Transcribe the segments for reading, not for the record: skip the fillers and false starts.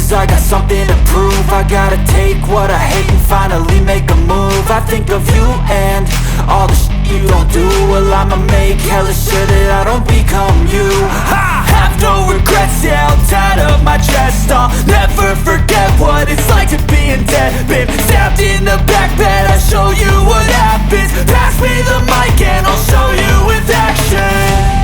cause I got something to prove. I gotta take what I hate and finally make a move. I think of you and all the shit you don't do. Well, I'ma make hella sure that I don't become you. I have no regrets, yeah, I'll tie up my chest. I'll never forget what it's like to be in debt. Been stabbed in the back bed, I'll show you what happens. Pass me the mic and I'll show you with action.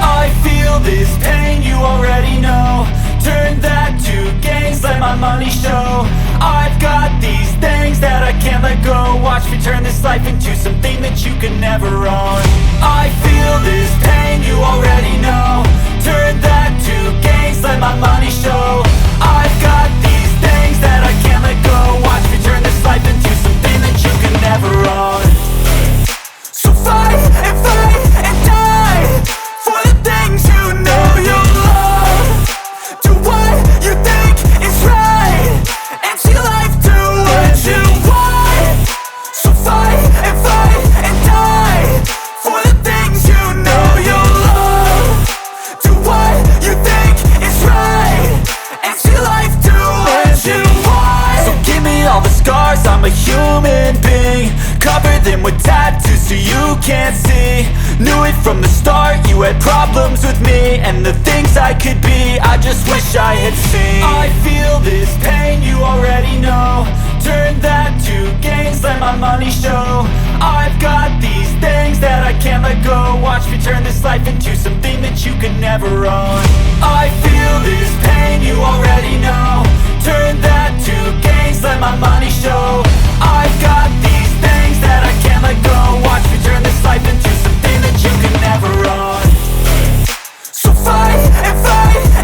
I feel this pain, you already know. Turn that to gains, let my money show. I've got these things that I can't let go. Watch me turn this life into something that you can never own. I feel this pain, you already know. Turn that to gains, let my money show. I've got these things that I can't let go. Watch me turn this life into something that you can never own. So fight and die for the things you know you love. Do what you think is right and see life do what you want. So fight and die for the things you know you love. Do what you think is right and see life do what you want. So give me all the scars, I'm a human being. Cover them with tattoos so you can't see. Knew it from the start, you had problems with me and the things I could be, I just wish I had seen. I feel this pain, you already know. Turn that to gains, let my money show. I've got these things that I can't let go. Watch me turn this life into something that you can never own. I feel this pain, you already know. Turn that to gains, let my money show. I've got these things that I can't let go. Watch me turn this life into something that you can never own. So fight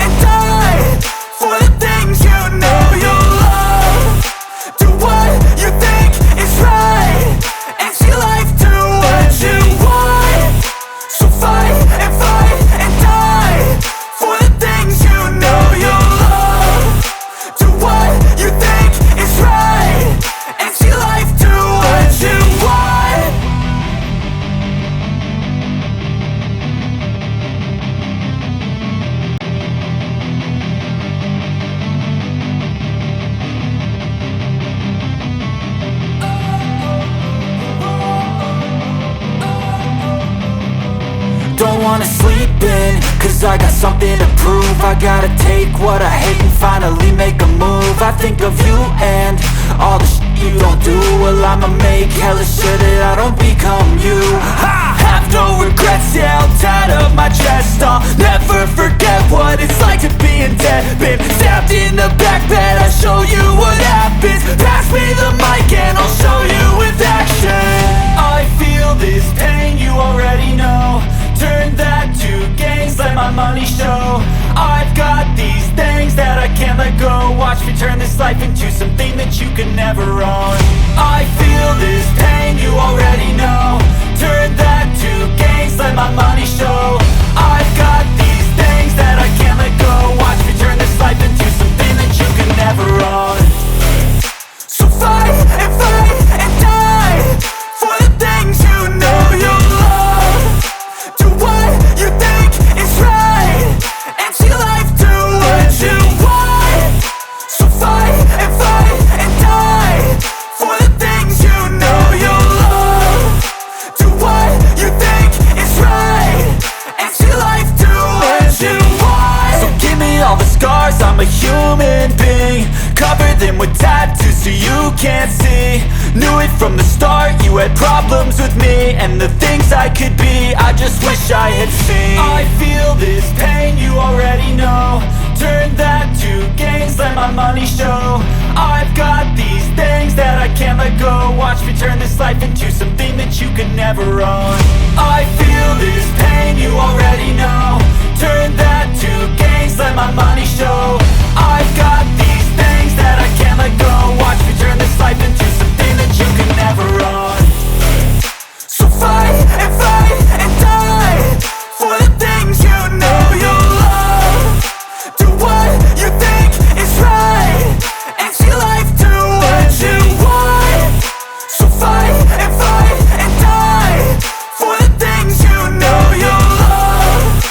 and die for the things you know you love. Do what you think is right and see life do what you want. So fight and die for the things you know you love. Do what you think is right and see life do what you want. Don't wanna sleep in, cause I got something to prove. I gotta take what I hate and finally make a move. I think of you and all the shit you don't do. Well, I'ma make hella sure that I don't become you. I have no regrets, yeah, I'll tie up my chest. I'll never forget what it's like to be in debt. Been stabbed in the back bed, I'll show you what happens. Pass me the mic and I'll show you with action. I feel this pain, you already know. Turn that to gains, let my money show. I've got these things that I can't let go. Watch me turn this life into something that you can never own. I feel this pain, you already know. Turn that to gains, let my money show. I've got these things that I can't let go. Watch me turn this life into something that you can never own. So fight and die for the things you know you love. Do what you think is right and see life do what you want. So fight and die for the things you know you love. Do what you think is right and see life do what you want. So give me all the scars, I'm a human being. Cover them with tattoos so you can't see. Knew it from the start, you had problems with me and the things I could be, I just wish I had seen. I feel this pain, you already know. Turn that to gains, let my money show. I've got these things that I can't let go. Watch me turn this life into something that you can never own. I feel this pain, you already know. Turn that to gains, let my money show. I've got these things that I can't let go. Watch me turn this life into something that you can never own. So fight and die for the things you know you love. Do what you think is right and see life do what you want. So fight and die for the things you know you love.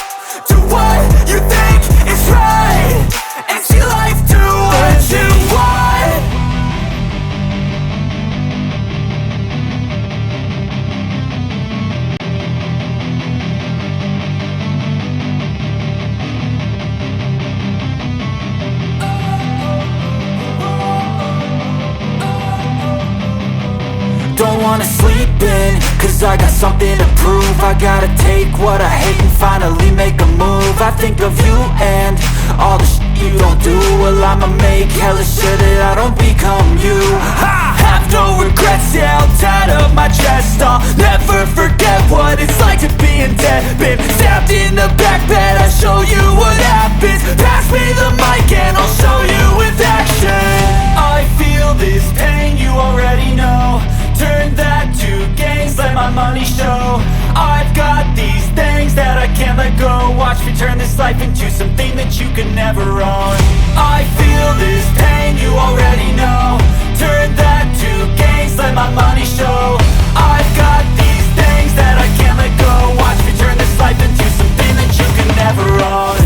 don't wanna sleep in, cause I got something to prove. I gotta take what I hate and finally make a move. I think of you and all the shit you don't do. Well, I'ma make hella sure that I don't become you. I have no regrets, yeah, I'll tie up my chest. I'll never forget what it's like to be in debt. Been stabbed in the back bed, I'll show you what happens. Pass me the mic and I'll show you with action. I feel this pain, you already know. Turn that to gains, let my money show. I've got these things that I can't let go. Watch me turn this life into something that you could never own. I feel this pain, you already know. Turn that to gains, let my money show. I've got these things that I can't let go. Watch me turn this life into something that you could never own.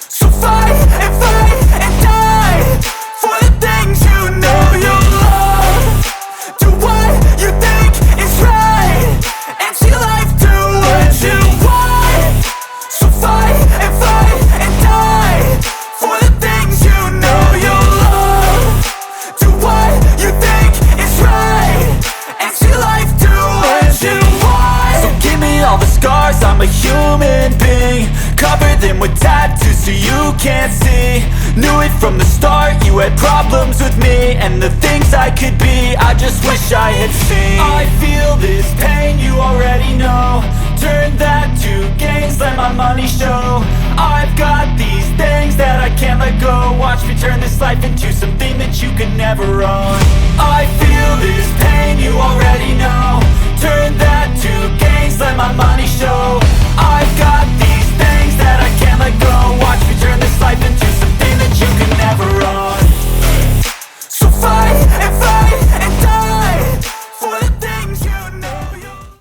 So fight and die for the things you know you love. Do what you think is right and see life do what you want. So fight and die for the things you know you love. Do what you think is right and see life do what you want. So give me all the scars, I'm a human being. Cover them with tattoos so you can't see. Knew it from the start, you had problems with me and the things I could be, I just wish I had seen. I feel this pain, you already know. Turn that to gains, let my money show. I've got these things that I can't let go. Watch me turn this life into something that you could never own. I feel this pain, you already know. Turn that to gains, let my money show. I've got